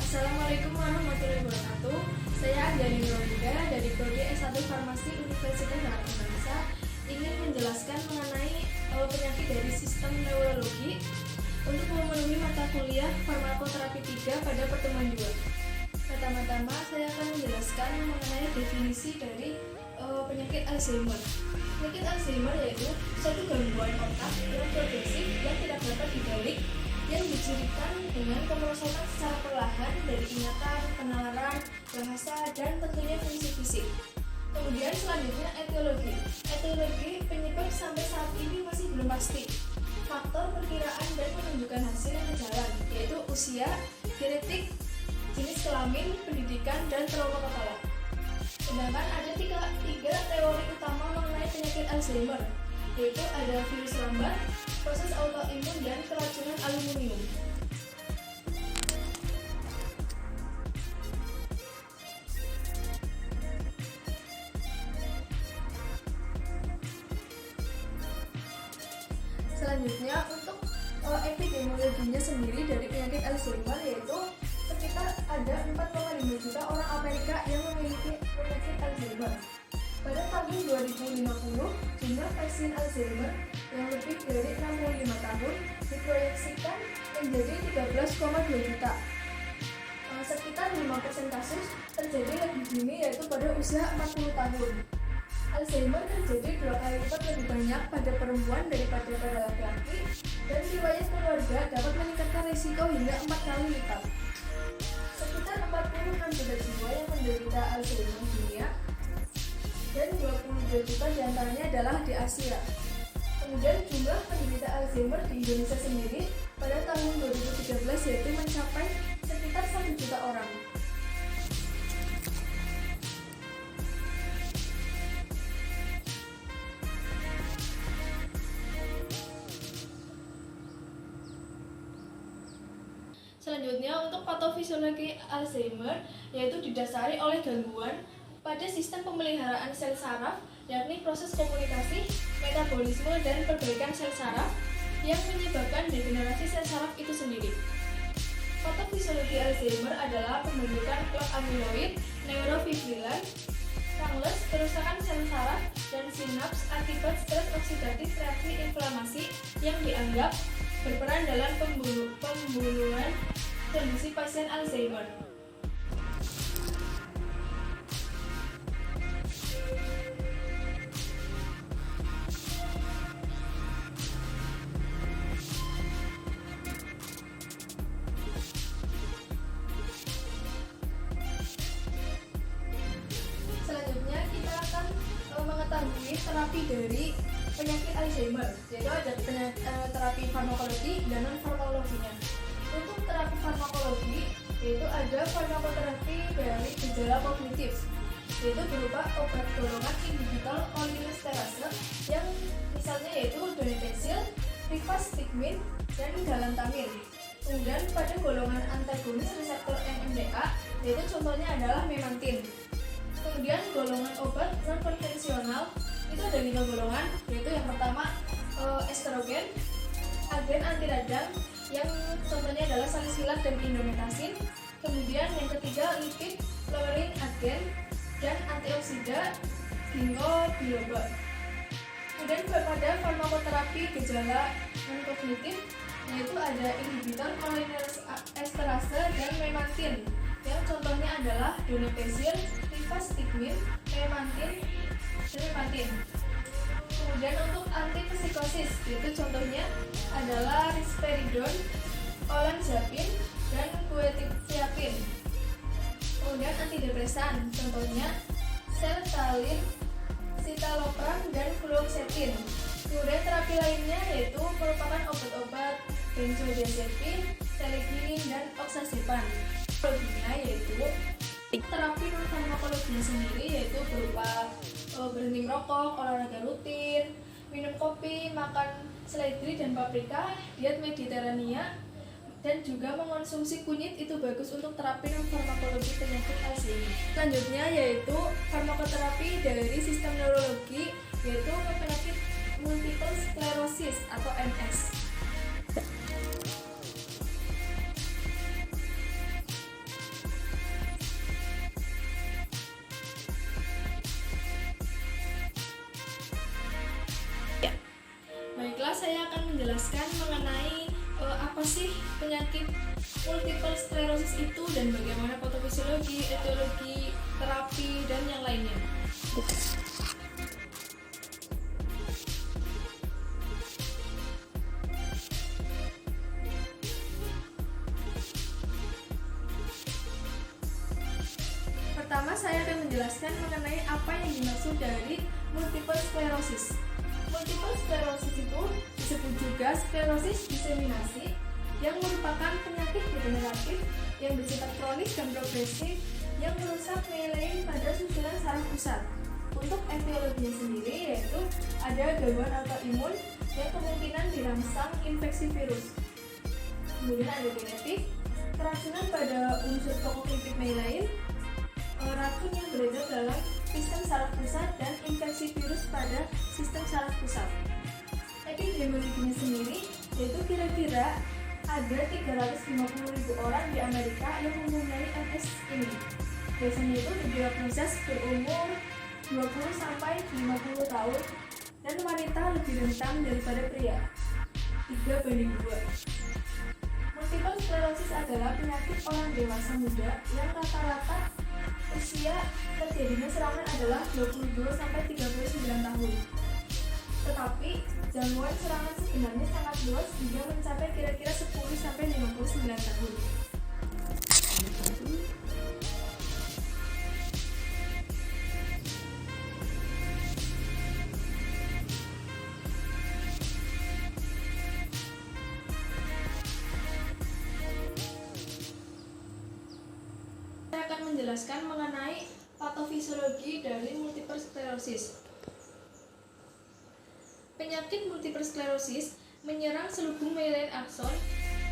Assalamualaikum warahmatullahi wabarakatuh. Saya Anjani Nurida dari Prodi S1 Farmasi Universitas Harapan Bangsa ingin menjelaskan mengenai penyakit dari sistem neurologi untuk memenuhi mata kuliah farmakoterapi 3 pada pertemuan 2. Pertama-tama saya akan menjelaskan mengenai definisi dari penyakit Alzheimer. Penyakit Alzheimer yaitu suatu gangguan otak yang progresif yang tidak dapat dibalik, yang dicirikan dengan kemerosotan secara perlahan dari ingatan, penalaran, bahasa, dan tentunya fungsi fisik. Kemudian selanjutnya etiologi. Etiologi penyebab sampai saat ini masih belum pasti. Faktor perkiraan dan menunjukkan hasil yang sejalan, yaitu usia, genetik, jenis kelamin, pendidikan, dan trauma kepala. Sedangkan ada tiga teori utama mengenai penyakit Alzheimer, yaitu ada virus lambat, proses autoimun, dan keracunan aluminium. Selanjutnya untuk epidemiologinya sendiri dari penyakit Alzheimer, yaitu sekitar ada 4,5 juta orang Amerika yang memiliki penyakit Alzheimer. Pada tahun 2050, jumlah pasien Alzheimer yang lebih dari 65 tahun diproyeksikan menjadi 13,2 juta. Sekitar 5% kasus terjadi lebih dini, yaitu pada usia 40 tahun. Alzheimer terjadi 2 kali lipat lebih banyak pada perempuan daripada pada laki-laki, dan riwayat keluarga dapat meningkatkan risiko hingga 4 kali lipat. Sekitar 46 juta jiwa yang menderita Alzheimer di dunia, dan 22 juta diantaranya adalah di Asia. Kemudian jumlah penderita Alzheimer di Indonesia sendiri pada tahun 2013 yaitu mencapai sekitar 1 juta orang. Selanjutnya untuk patofisiologi Alzheimer, yaitu didasari oleh gangguan pada sistem pemeliharaan sel saraf, yakni proses komunikasi, metabolisme, dan perbaikan sel saraf yang menyebabkan degenerasi sel saraf itu sendiri. Patofisiologi Alzheimer adalah pembentukan klok amiloid, neurofibrilan, tangles, kerusakan sel saraf, dan sinaps akibat stres oksidatif reaksi inflamasi yang dianggap berperan dalam pembunuhan kondisi pasien Alzheimer. Selanjutnya kita akan mengetahui terapi dari penyakit Alzheimer, yaitu ada terapi farmakologi dan non-farmakologinya. Untuk terapi farmakologi, yaitu ada farmakoterapi dari gejala kognitif, yaitu berupa obat golongan inhibitor kolinesterase yang misalnya yaitu donepezil, rivastigmine, dan galantamine. Kemudian pada golongan antagonis reseptor NMDA, yaitu contohnya adalah memantine. Kemudian golongan obat non-konvensional itu ada 5 golongan, yaitu yang pertama estrogen, agen anti radang yang contohnya adalah salisilat dan indometasin. Kemudian yang ketiga lipid lowering agen dan antioksida ginkgo biloba. Kemudian pada farmakoterapi gejala non-kognitif, yaitu ada inhibitor kolinesterase dan memantine yang contohnya adalah donepezil, rivastigmine, memantine, dan memantine. Kemudian untuk antipsikosis, yaitu contohnya adalah risperidon, olanzapine, dan quetiapine. Kemudian antidepresan, contohnya sertralin, citalopram, dan fluoxetine. Kemudian terapi lainnya yaitu merupakan obat-obat benzodiazepin, selegirin, dan oxazepam. Teknologinya yaitu terapi non-farmakologinya sendiri, yaitu berupa berhenti merokok, olahraga rutin, minum kopi, makan seledri dan paprika, diet Mediterania, dan juga mengonsumsi kunyit itu bagus untuk terapi non-farmakologi penyakit Alzheimer. Selanjutnya yaitu farmakoterapi dari sistem neurologi, yaitu penyakit multiple sclerosis atau MS. menjelaskan mengenai apa sih penyakit multiple sclerosis itu dan bagaimana patofisiologi, etiologi, terapi, dan yang lainnya. Pertama, saya akan menjelaskan mengenai apa yang dimaksud dari multiple sclerosis. Multiple sclerosis itu disebut juga sklerosis diseminasi, yang merupakan penyakit degeneratif yang bersifat kronis dan progresif yang merusak myelin pada susunan saraf pusat. Untuk etiologinya sendiri yaitu ada gangguan autoimun yang kemungkinan dirangsang infeksi virus. Kemudian ada genetik, keracunan pada unsur pokok lipid myelin, racun yang beredar dalam sistem saraf pusat, dan infeksi virus pada sistem saraf pusat. Epidemiologinya sendiri yaitu kira-kira ada 350.000 orang di Amerika yang mempunyai MS ini. Biasanya itu didiagnosis berumur 20-50 tahun dan wanita lebih rentan daripada pria, 3:2. Multiple sclerosis adalah penyakit orang dewasa muda yang rata-rata usia terjadinya serangan adalah 22-39 tahun. Tetapi jangkauan serangan sebenarnya sangat luas hingga mencapai kira-kira 10-59 tahun. Saya akan menjelaskan mengenai patofisiologi dari multiple sclerosis. Penyakit multiple sclerosis menyerang selubung myelin akson.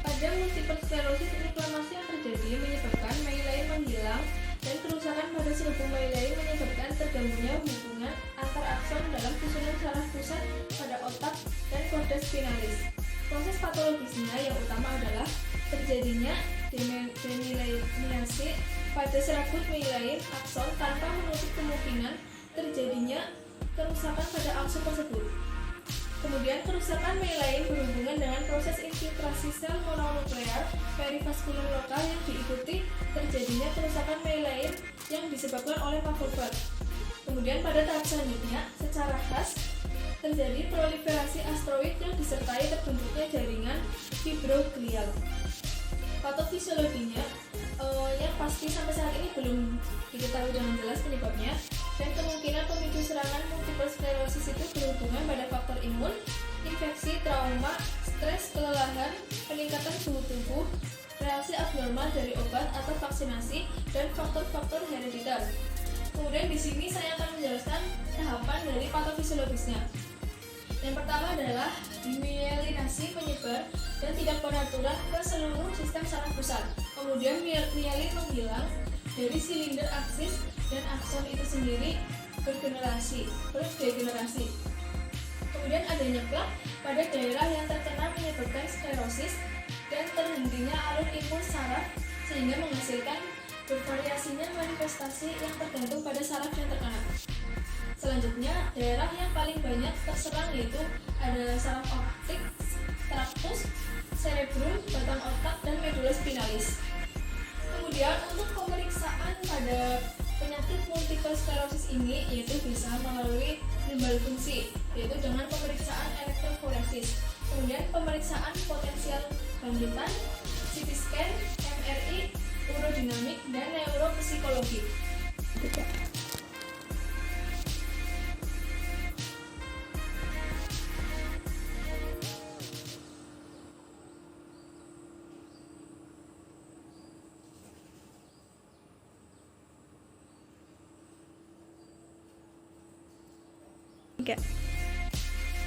Pada multiple sclerosis, inflamasi yang terjadi menyebabkan myelin menghilang dan kerusakan pada selubung myelin menyebabkan terganggunya hubungan antar akson dalam susunan saraf pusat pada otak dan korda spinalis. Proses patologisnya yang utama adalah terjadinya demyeliniasi pada serabut myelin akson tanpa menutup kemungkinan terjadinya kerusakan pada akson tersebut. Kemudian kerusakan myelin berhubungan dengan proses infiltrasi sel mononuklear perivaskular lokal yang diikuti terjadinya kerusakan myelin yang disebabkan oleh fagositopat. Kemudian pada tahap selanjutnya, secara khas terjadi proliferasi astroid yang disertai terbentuknya jaringan fibroglial. Patofisiologinya yang pasti sampai saat ini belum diketahui dengan jelas penyebabnya, dan kemungkinan pemicu serangan multiple sclerosis itu berhubungan pada faktor imun, infeksi, trauma, stres, kelelahan, peningkatan suhu tubuh, reaksi abnormal dari obat atau vaksinasi, dan faktor-faktor herediter. Kemudian di sini saya akan menjelaskan tahapan dari patofisiologisnya. Yang pertama adalah demyelinasi menyebar dan tidak beraturan ke seluruh sistem saraf pusat. Kemudian myelin menghilang dari silinder aksis dan akson itu sendiri berdegenerasi. Kemudian adanya plak pada daerah yang terkena menyebabkan sklerosis dan terhentinya alur impuls saraf sehingga menghasilkan bervariasinya manifestasi yang tergantung pada saraf yang terkena. Selanjutnya, daerah yang paling banyak terserang yaitu ada saraf optik, tractus, cerebrum, batang otak, dan medula spinalis. Kemudian untuk pemeriksaan pada penyakit multiple sclerosis ini yaitu bisa melalui timbal fungsi, yaitu dengan pemeriksaan elektroforesis. Kemudian pemeriksaan potensial bangkitan, CT scan, MRI, urodinamik, dan neuropsikologi.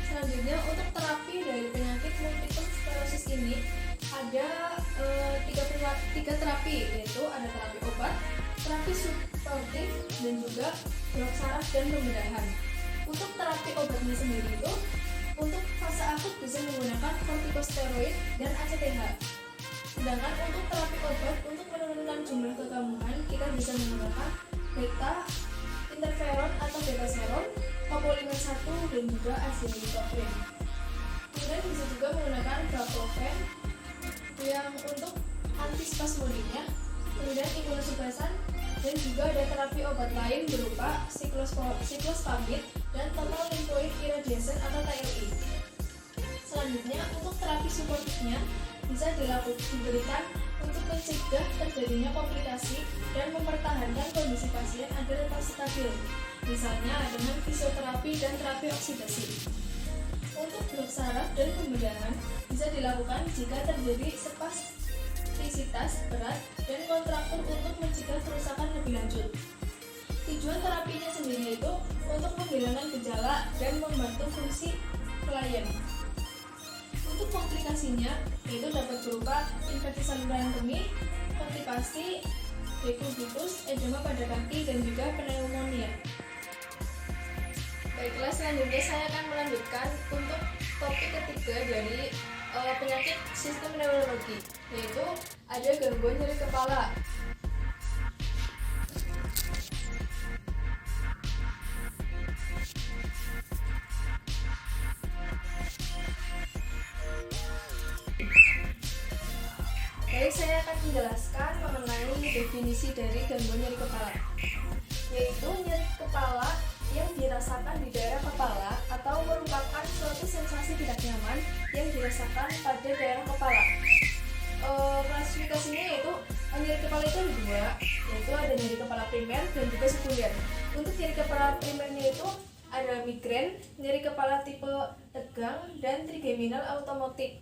Selanjutnya untuk terapi dari penyakit multiple sclerosis ini ada tiga terapi, yaitu ada terapi obat, terapi suportif, dan juga blok saraf dan pembedahan. Untuk terapi obatnya sendiri itu untuk fase akut bisa menggunakan kortikosteroid dan ACTH. Sedangkan untuk terapi obat untuk menurunkan jumlah kekambuhan kita bisa menggunakan beta interferon atau betaseron, copolymer 1, dan juga azinyloprine. Kemudian Kemudian bisa juga menggunakan baclofen yang untuk antispasmodiknya, kemudian imunosupresan, dan juga ada terapi obat lain berupa siklospamid dan total lymphoid irradiation atau TLI. Selanjutnya, untuk terapi suportifnya bisa diberikan untuk mencegah terjadinya komplikasi dan mempertahankan kondisi pasien agar tetap stabil, misalnya dengan fisioterapi dan terapi oksidasi. Untuk blok saraf dan pembedahan bisa dilakukan jika terjadi spastisitas berat dan kontraktur untuk mencegah kerusakan lebih lanjut. Tujuan terapinya sendiri itu untuk menghilangkan gejala dan membantu fungsi klien. Untuk komplikasinya yaitu dapat berupa infeksi saluran kemih, konstipasi, dekubitus, edema pada kaki, dan juga pneumonia. Baiklah, selanjutnya saya akan melanjutkan untuk topik ketiga dari penyakit sistem neurologi, yaitu ada gangguan nyeri kepala. Baik, saya akan menjelaskan mengenai definisi dari gangguan nyeri kepala, yaitu nyeri kepala yang dirasakan di daerah kepala atau merupakan suatu sensasi tidak nyaman yang dirasakan pada daerah kepala. Klasifikasinya yaitu nyeri kepala itu ada dua, yaitu ada nyeri kepala primer dan juga sekunder. Untuk nyeri kepala primernya itu ada migrain, nyeri kepala tipe tegang, dan trigeminal automatik.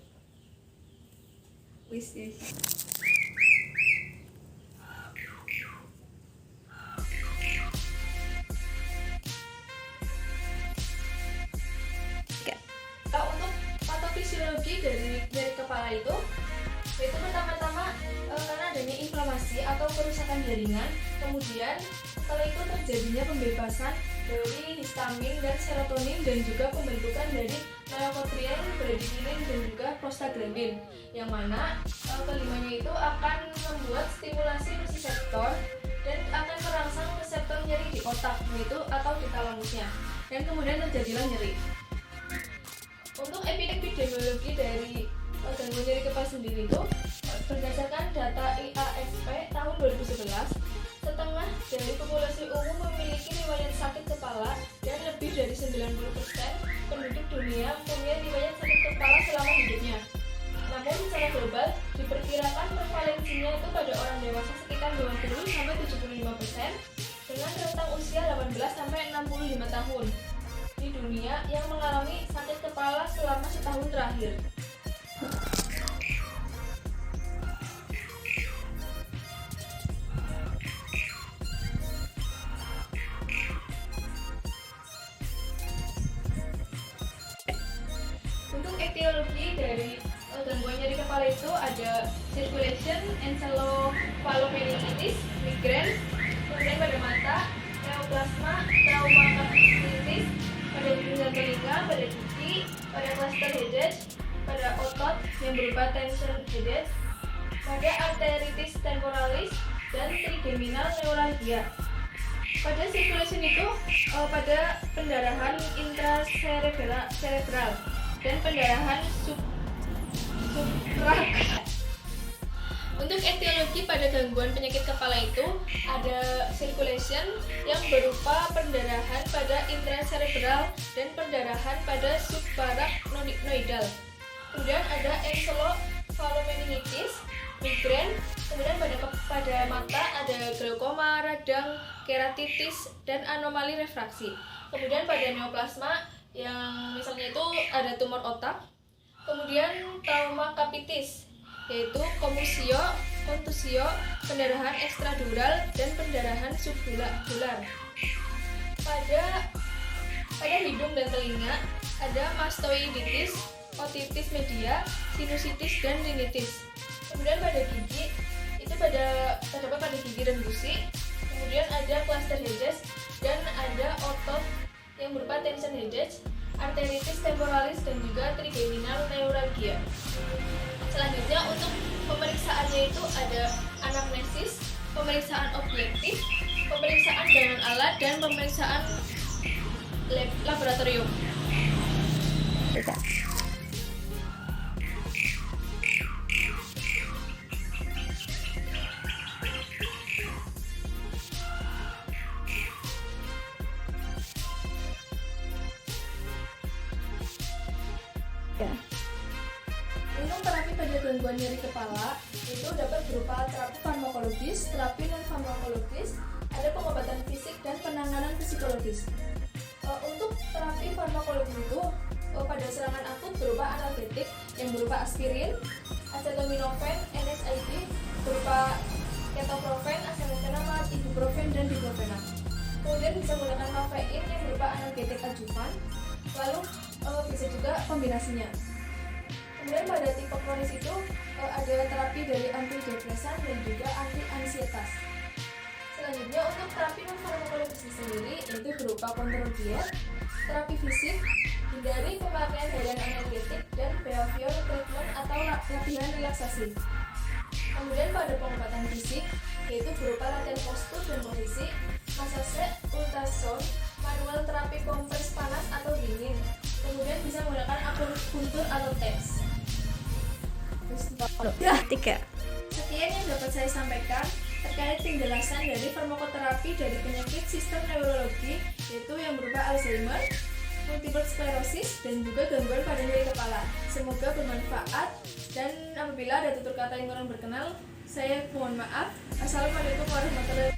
Untuk patofisiologi dari nyeri kepala itu pertama-tama karena adanya inflamasi atau kerusakan jaringan, kemudian setelah itu terjadinya pembebasan dari histamin dan serotonin dan juga pembentukan dari myokotriol, bradikinin, dan juga prostaglandin, yang mana kelimanya itu akan membuat stimulasi reseptor dan akan merangsang reseptor nyeri di otak yaitu atau di talamusnya, dan kemudian terjadilah nyeri. Untuk epidemiologi dari gangguan nyeri kepala sendiri itu berdasarkan data IASP tahun 2011, setengah dari populasi umum memiliki riwayat sakit kepala dan lebih dari 90% penduduk dunia punya riwayat sakit kepala selama hidupnya. Namun secara global diperkirakan prevalensinya itu pada orang dewasa sekitar 20-75% dengan rentang usia 18-65 tahun di dunia yang mengalami sakit kepala selama setahun terakhir. Untuk etiologi dari gangguan nyeri kepala itu ada circulation, encephalomyelitis, migrain, kemudian pada mata, neoplasma, trauma kapitis, pada hidung dan telinga, pada gigi, pada cluster headache, pada otot yang berupa tension headache, pada arteritis temporalis, dan trigeminal neuralgia. Pada circulation itu pada pendarahan intracerebral dan pendarahan subrakal. Untuk etiologi pada gangguan penyakit kepala itu ada circulation yang berupa pendarahan pada intracerebral dan pendarahan pada subarachnoidal. Kemudian ada encephalomyelitis, migrain, kemudian pada mata ada glaukoma, radang, keratitis, dan anomali refraksi. Kemudian pada neoplasma yang misalnya itu ada tumor otak. Kemudian trauma kapitis, yaitu kontusio, pendarahan ekstradural, dan pendarahan subdural. Pada hidung dan telinga ada mastoiditis, otitis media, sinusitis, dan rinitis. Kemudian pada gigi itu terdapat pada gigi dan gusi. Kemudian ada cluster headache dan ada otot yang berupa tension headache, arteritis temporalis, dan juga trigeminal neuralgia. Selanjutnya untuk pemeriksaannya itu ada anamnesis, pemeriksaan objektif, pemeriksaan dengan alat, dan pemeriksaan laboratorium. gangguan nyeri kepala itu dapat berupa terapi farmakologis, terapi non farmakologis, ada pengobatan fisik dan penanganan psikologis. Untuk terapi farmakologis itu pada serangan akut berupa analgetik yang berupa aspirin, acetaminophen, NSAID, berupa ketoprofen, asetonam, ibuprofen, dan diklofenak. Kemudian bisa menggunakan kafein yang berupa analgetik adjuvan, lalu bisa juga kombinasinya. Kemudian pada tipe kronis itu ada terapi dari antidepresan dan juga anti-ansietas. Selanjutnya untuk terapi non farmakologis sendiri itu berupa kontrol diet, terapi fisik, hindari pemakaian harian analgetik, dan behavior treatment atau latihan relaksasi. Kemudian pada pengobatan fisik yaitu berupa latihan postur dan posisi, masase, ultrasound, manual terapi kompres panas atau dingin. Kemudian bisa menggunakan akupuntur atau TENS. Sekian yang dapat saya sampaikan terkait penjelasan dari farmakoterapi dari penyakit sistem neurologi, yaitu yang berupa Alzheimer, multiple sclerosis, dan juga gangguan pada nyeri kepala. Semoga bermanfaat, dan apabila ada tutur kata yang kurang berkenan, saya mohon maaf. Assalamualaikum warahmatullahi wabarakatuh.